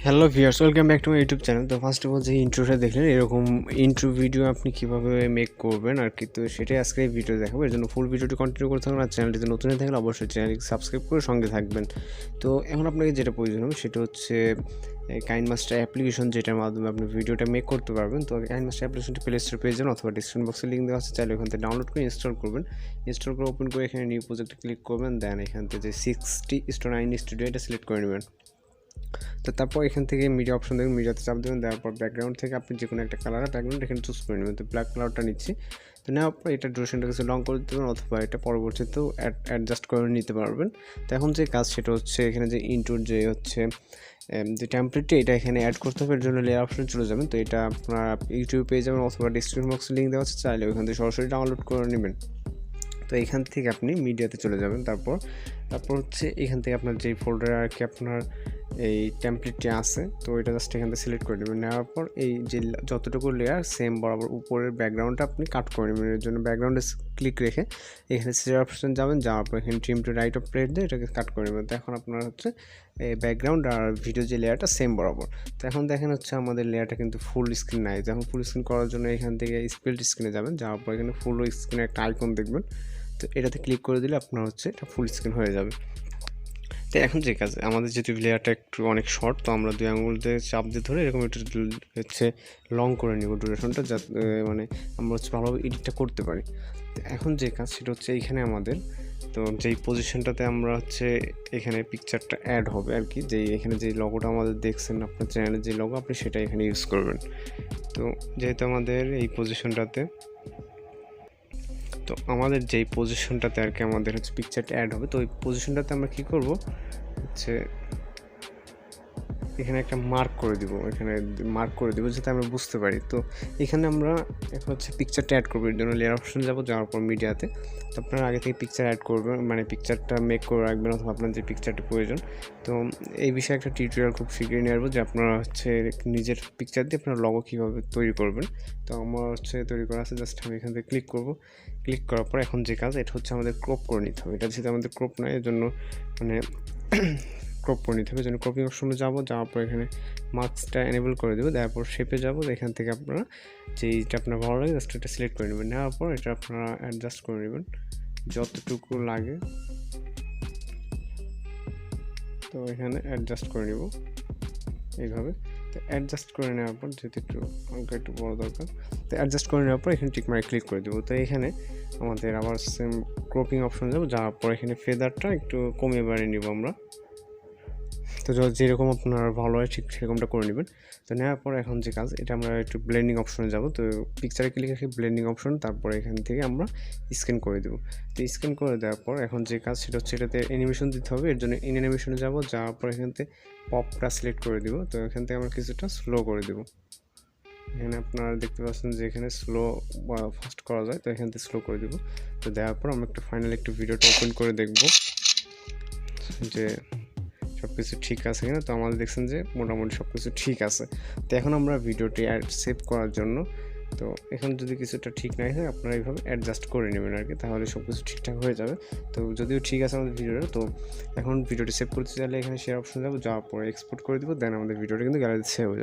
Hello viewers, welcome back to my YouTube channel. তো first of all যে ইন্ট্রোটা দেখলেন, এরকম ইন্ট্রো ভিডিও আপনি কীভাবে মেক করবেন আর কি, তো সেটাই আজকে এই ভিডিও দেখাবো। এর জন্য ফুল ভিডিওটি কন্টিনিউ করতে থাকবেন। আর চ্যানেলটিতে নতুন হয়ে থাকলে অবশ্যই চ্যানেলটি সাবস্ক্রাইব করে সঙ্গে থাকবেন। তো এখন আপনাকে যেটা প্রয়োজন হবে সেটা হচ্ছে কাইনমাস্টার অ্যাপ্লিকেশন, যেটার মাধ্যমে আপনি ভিডিওটা মেক করতে পারবেন। তো কাইনমাস্টার অ্যাপ্লিকেশনটি প্লে স্টোরে পেয়ে যাবেন অথবা ডিসক্রিপশন বক্সে লিঙ্ক দেওয়া আছে, চাইলে ওখান থেকে ডাউনলোড করে ইনস্টল করবেন। ইনস্টল করে ওপেন করে এখানে নিউ প্রজেক্টে ক্লিক করবেন। দেন এখান থেকে যে 60:9 স্টুডিও এটা সিলেক্ট করে নেবেন। তো তারপর এখান থেকে মিডিয়া অপশন দেবেন, মিডিয়াতে চাপ দেবেন। দেওয়ার পর ব্যাকগ্রাউন্ড থেকে আপনি যে কোনো একটা কালারের ব্যাকগ্রাউন্ড এখানে চুজ করে নেবেন। তো ব্ল্যাক কালারটা নিচ্ছি। তো নেওয়ার পর এটা ডিউরেশনটা কিছু লং করে দিতে পারেন অথবা এটা পরবর্তীতেও অ্যাডজাস্ট করে নিতে পারবেন। তো এখন যে কাজ সেটা হচ্ছে এখানে যে ইন্টুর যে হচ্ছে যে টেমপ্লেটটি এটা এখানে অ্যাড করতে হবে। এর জন্য লেয়ার অপশন চলে যাবেন। তো এটা আপনারা ইউটিউবে পেয়ে যাবেন অথবা ডিসক্রিপশন বক্সে লিঙ্ক দেওয়া আছে, চাইলে ওইখান থেকে সরাসরি ডাউনলোড করে নেবেন। তো এখান থেকে আপনি মিডিয়াতে চলে যাবেন। তারপর হচ্ছে এখান থেকে আপনার যেই ফোল্ডারে আর কি আপনার এই টেমপ্লেটটি আছে, তো এটা জাস্ট এখান থেকে সিলেক্ট করে নেবেন। নেওয়ার পর এই যে যতটুকু লেয়ার সেম বরাবর উপরের ব্যাকগ্রাউন্ডটা আপনি কাট করে নেবেন। এর জন্য ব্যাকগ্রাউন্ডে ক্লিক রেখে এখানে সিলেক্ট অপশন যাবেন, যাওয়ার পর এখানে trim to right of plate দিয়ে এটাকে কাট করে নেবেন। তো এখন আপনার হচ্ছে ব্যাকগ্রাউন্ড আর ভিডিও যে লেয়ারটা সেম বরাবর। তো এখন দেখেন হচ্ছে আমাদের লেয়ারটা কিন্তু ফুল স্ক্রিন নাই। যখন ফুল স্ক্রিন করার জন্য এখান থেকে স্প্লিট স্ক্রিনে যাবেন, যাওয়ার পর এখানে ফুল স্ক্রিনে একটা আইকন দেখবেন। তো এটাতে ক্লিক করে দিলে আপনার হচ্ছে এটা ফুল স্ক্রিন হয়ে যাবে। তো এখন যে কাজ, আমাদের যেহেতু লেয়ারটা একটু অনেক শর্ট, তো আমরা 2 আঙুল দিয়ে চাপ দিয়ে ধরে এরকম একটু হচ্ছে লং করে নেব ডিউরেশনটা, যাতে মানে আমরা হচ্ছে ভালোভাবে এডিটটা করতে পারি। তো এখন যে কাজ সেটা হচ্ছে এইখানে আমাদের তো যেই পজিশনটাতে আমরা হচ্ছে এখানে পিকচারটা অ্যাড হবে আর কি, যেই এখানে যেই লগোটা আমাদের দেখছেন আপনার চ্যানেলের যে লগো, আপনি সেটা এখানে ইউজ করবেন। তো যেহেতু আমাদের এই পজিশনটাতে আমাদের যেই পজিশনটাতে আর কি আমাদের হচ্ছে পিকচারটা অ্যাড হবে, তো ওই পজিশনটাতে আমরা কী করব হচ্ছে এখানে একটা মার্ক করে দিব, যাতে আমরা বুঝতে পারি। তো এখানে আমরা এখন হচ্ছে পিকচারটা অ্যাড করবো। এর জন্য লেয়ার অপশন যাবো, যাওয়ার পর মিডিয়াতে। তো আপনারা আগে থেকে পিকচার অ্যাড করবেন, মানে পিকচারটা মেক করে রাখবেন অথবা আপনার যে পিকচারটা প্রয়োজন। তো এই বিষয়ে একটা টিউটোরিয়াল খুব শীঘ্রই নিয়ে আসবো, যে আপনারা হচ্ছে নিজের পিকচার দিয়ে আপনার লগো কীভাবে তৈরি করবেন। তো আমার হচ্ছে তৈরি করা আছে, জাস্ট আমি এখান থেকে ক্লিক করবো। ক্লিক করার পর এখন যে কাজ, এটা হচ্ছে আমাদের ক্রপ করে নিতে হবে। এটা যেহেতু আমাদের ক্রপ নয়, এর জন্য মানে ক্রপ করে নিতে হবে। জন্য ক্রপিং অপশনে যাওয়ার পর এখানে মার্কসটা এনেবল করে দেবো। তারপর শেপে যাব, এখান থেকে আপনারা যেইটা আপনার ভালো লাগে জাস্ট এটা সিলেক্ট করে নেবেন। নেওয়ার পর এটা আপনারা অ্যাডজাস্ট করে নেবেন যতটুকু লাগে। তো এখানে অ্যাডজাস্ট করে নেব এইভাবে। তো অ্যাডজাস্ট করে নেওয়ার পর, যেহেতু একটু বড় দরকার, তো অ্যাডজাস্ট করে নেওয়ার পর এখানে টিক মার্কে ক্লিক করে দেবো। তো এখানে আমাদের আবার সেম ক্রপিং অপশন যাবো, যাওয়ার পর এখানে ফেদারটা একটু কমিয়ে বাড়িয়ে নিব আমরা। তো যেরকম আপনার ভালো হয় ঠিক সেরকমটা করে নেবেন। তো নেওয়ার পর এখন যে কাজ, এটা আমরা একটু ব্লেন্ডিং অপশনে যাব। তো পিকচারে ক্লিক রেখে ব্লেন্ডিং অপশন, তারপর এখান থেকে আমরা স্ক্যান করে দেবো। তো স্ক্যান করে দেওয়ার পর এখন যে কাজ সেটা হচ্ছে এটাতে অ্যানিমেশন দিতে হবে। এর জন্য অ্যানিমেশনে যাব, যাওয়ার পর এখান থেকে পপটা সিলেক্ট করে দিব। তো এখান থেকে আমরা কিছুটা স্লো করে দেবো। এখানে আপনারা দেখতে পাচ্ছেন যে এখানে স্লো বা ফাস্ট করা যায়, তো এখান থেকে স্লো করে দেবো। তো দেওয়ার পর আমরা একটু ফাইনাল একটু ভিডিওটা ওপেন করে দেখব যে সব কিছু ঠিক আছে কিনা। তো আমাদের দেখছেন যে মোটামুটি সব কিছু ঠিক আছে। তো এখন আমরা ভিডিওটি সেভ করার জন্য, তো এখন যদি কিছুটা ঠিক নাই হয়, আপনারা এইভাবে অ্যাডজাস্ট করে নেবেন আর কি, তাহলে সব কিছু ঠিকঠাক হয়ে যাবে। তো যদিও ঠিক আছে আমাদের ভিডিওটা, তো এখন ভিডিওটি সেভ করতে চাইলে এখানে শেয়ার অপশন যাবো, যাওয়ার পরে এক্সপোর্ট করে দেবো। দেন আমাদের ভিডিওটা কিন্তু গ্যালারিতে সেভ হয়ে যাবে।